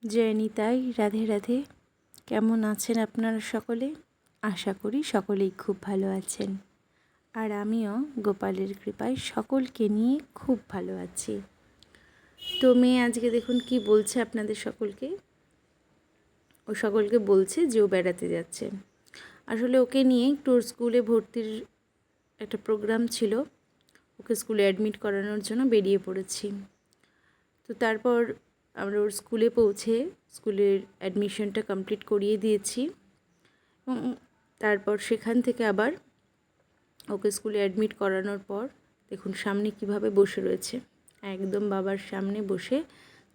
জয় নিতাই, রাধে রাধে। কেমন আছেন আপনারা সকলে? আশা করি সকলেই খুব ভালো আছেন। আর আমিও গোপালের কৃপায় সকলকে নিয়ে খুব ভালো আছি। তো মেয়ে আজকে দেখুন কি বলছে আপনাদের সকলকে। ও সকলকে বলছে যে ও বেড়াতে যাচ্ছে। আসলে ওকে নিয়ে একটু ওর স্কুলে ভর্তির একটা প্রোগ্রাম ছিল, ওকে স্কুলে অ্যাডমিট করানোর জন্য বেরিয়ে পড়েছি। তো তারপর আমরা ওর স্কুলে পৌঁছে স্কুলের অ্যাডমিশনটা কমপ্লিট করিয়ে দিয়েছি এবং তারপর সেখান থেকে আবার ওকে স্কুলে অ্যাডমিট করানোর পর দেখুন সামনে কিভাবে বসে রয়েছে, একদম বাবার সামনে বসে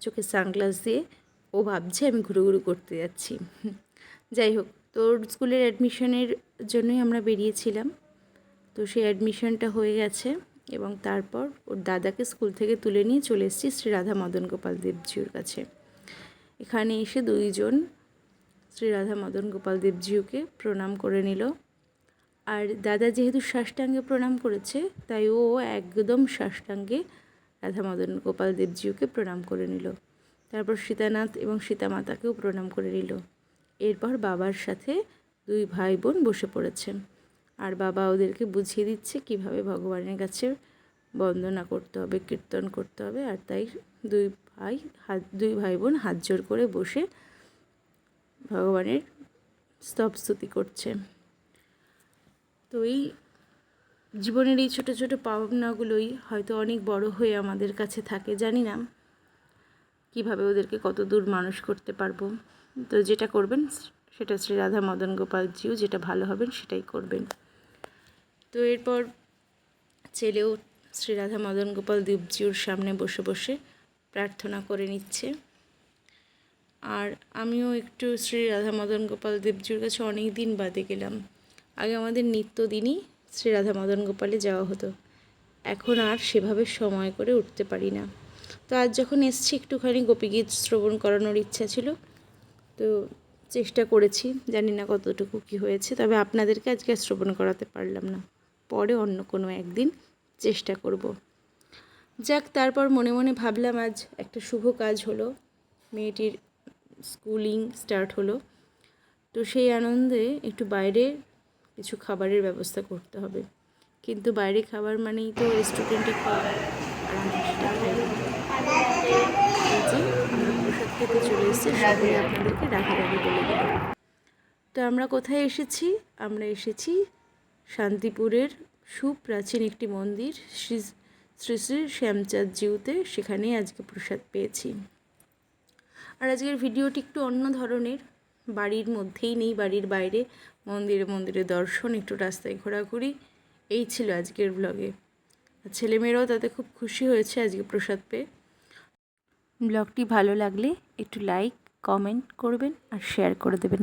চোখে সানগ্লাস দিয়ে ও ভাবছে আমি ঘুরুঘুরু করতে যাচ্ছি। যাই হোক, তো ওর স্কুলের অ্যাডমিশনের জন্যই আমরা বেরিয়েছিলাম। তো সেই অ্যাডমিশনটা হয়ে গেছে এবং তারপর ওর দাদাকে স্কুল থেকে তুলে নিয়ে চলে এসেছি শ্রী রাধা মদন গোপাল দেবজিউর কাছে। এখানে এসে দুইজন শ্রী রাধা মদন গোপাল দেবজিউকে প্রণাম করে নিল। আর দাদা যেহেতু সাষ্টাঙ্গে প্রণাম করেছে, তাই ও একদম সাষ্টাঙ্গে রাধা মদন গোপাল দেবজিউকে প্রণাম করে নিল। তারপর সীতানাথ এবং সীতামাতাকেও প্রণাম করে নিল। এরপর বাবার সাথে দুই ভাই বোন বসে পড়েছে আর বাবা ওদেরকে বুঝিয়ে দিচ্ছে কিভাবে ভগবানের কাছে বন্দনা করতে হবে, কীর্তন করতে হবে। আর তাই দুই ভাই বোন হাত জোড় করে বসে ভগবানের স্তবস্তুতি করছে। তো এই জীবনের এই ছোটো ছোটো পাওনাগুলোই হয়তো অনেক বড় হয়ে আমাদের কাছে থাকে। জানি না কিভাবে ওদেরকে কত দূর মানুষ করতে পারবো। তো যেটা করবেন সেটা শ্রী রাধা মদন গোপালজিও যেটা ভালো হবেন সেটাই করবেন। তো এরপর ছেলেও শ্রী রাধা মদন গোপাল দেবজিউর সামনে বসে বসে প্রার্থনা করে নিচ্ছে। আর আমিও একটু শ্রী রাধা মদন গোপাল দেবজিউর কাছে অনেক দিন বাদে গেলাম। আগে আমাদের নিত্যদিনই শ্রী রাধা মদন গোপালে যাওয়া হতো, এখন আর সেভাবে সময় করে উঠতে পারি না। তো আজ যখন এসছি একটুখানি গোপীগীত শ্রবণ করানোর ইচ্ছা ছিল, তো চেষ্টা করেছি, জানি না কতটুকু কী হয়েছে, তবে আপনাদেরকে আজকে শ্রবণ করাতে পারলাম না, পরে অন্য কোনো একদিন চেষ্টা করব। যাক, তারপর মনে মনে ভাবলাম আজ একটা শুভ কাজ হলো, মেয়েটির স্কুলিং স্টার্ট হলো। তো সেই আনন্দে একটু বাইরে কিছু খাবারের ব্যবস্থা করতে হবে, কিন্তু বাইরে খাবার মানেই তো রেস্টুরেন্টে খাওয়া, আর আমরা সেটা খাই না। এই যে আমরা প্রসাদ খেতে চলে এসেছি, সকলে আপনাদেরকে রাধে রাধে বলে দিল। তো আমরা কোথায় এসেছি? আমরা এসেছি শান্তিপুরের সুপ্রাচীন একটি মন্দির শ্রী শ্রী শ্রী শ্যামচাঁদজিউতে, সেখানেই আজকে প্রসাদ পেয়েছি। আর আজকের ভিডিওটি একটু অন্য ধরনের, বাড়ির মধ্যেই নেই, বাড়ির বাইরে মন্দিরে মন্দিরে দর্শন, একটু রাস্তায় ঘোরাঘুরি, এই ছিল আজকের ব্লগে। আর ছেলেমেয়েরাও তাতে খুব খুশি হয়েছে আজকে প্রসাদ পেয়ে। ব্লগটি ভালো লাগলে একটু লাইক, কমেন্ট করবেন আর শেয়ার করে দেবেন।